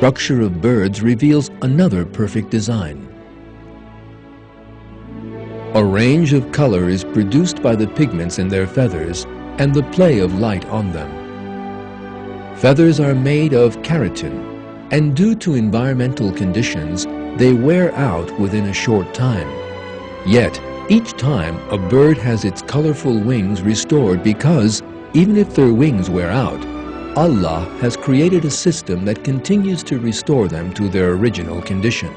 structure of birds reveals another perfect design. A range of color is produced by the pigments in their feathers and the play of light on them. Feathers are made of keratin, and due to environmental conditions, they wear out within a short time. Yet, each time a bird has its colorful wings restored because, even if their wings wear out, Allah has created a system that continues to restore them to their original condition.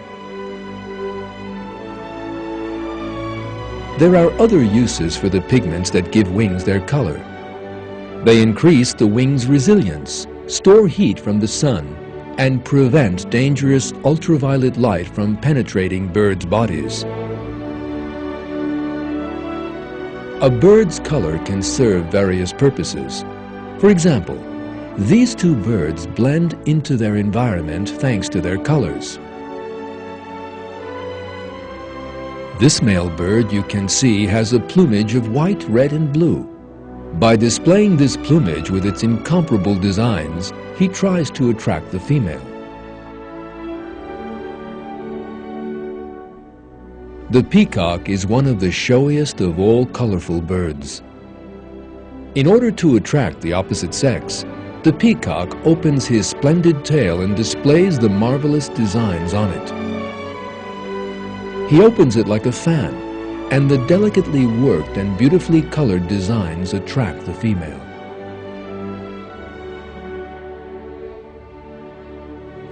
There are other uses for the pigments that give wings their color. They increase the wing's resilience, store heat from the sun, and prevent dangerous ultraviolet light from penetrating birds' bodies. A bird's color can serve various purposes. For example, these two birds blend into their environment thanks to their colors. This male bird you can see has a plumage of white, red, and blue. By displaying this plumage with its incomparable designs, he tries to attract the female. The peacock is one of the showiest of all colorful birds. In order to attract the opposite sex, the peacock opens his splendid tail and displays the marvelous designs on it. He opens it like a fan, and the delicately worked and beautifully colored designs attract the female.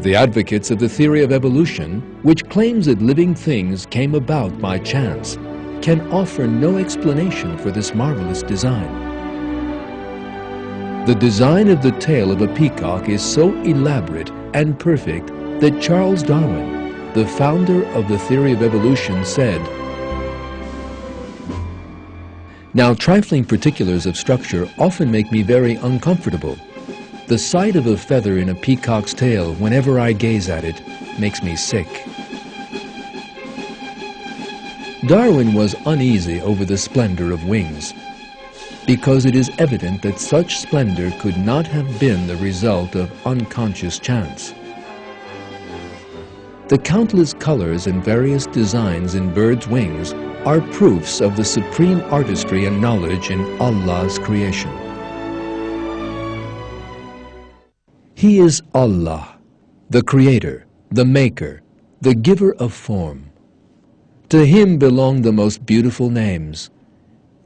The advocates of the theory of evolution, which claims that living things came about by chance, can offer no explanation for this marvelous design. The design of the tail of a peacock is so elaborate and perfect that Charles Darwin, the founder of the theory of evolution, said, "Now, trifling particulars of structure often make me very uncomfortable. The sight of a feather in a peacock's tail, whenever I gaze at it, makes me sick." Darwin was uneasy over the splendor of wings, because it is evident that such splendor could not have been the result of unconscious chance. The countless colors and various designs in birds' wings are proofs of the supreme artistry and knowledge in Allah's creation. He is Allah, the Creator, the Maker, the Giver of form. To Him belong the most beautiful names.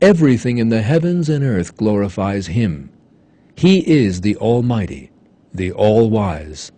Everything in the heavens and earth glorifies Him. He is the Almighty, the All-Wise.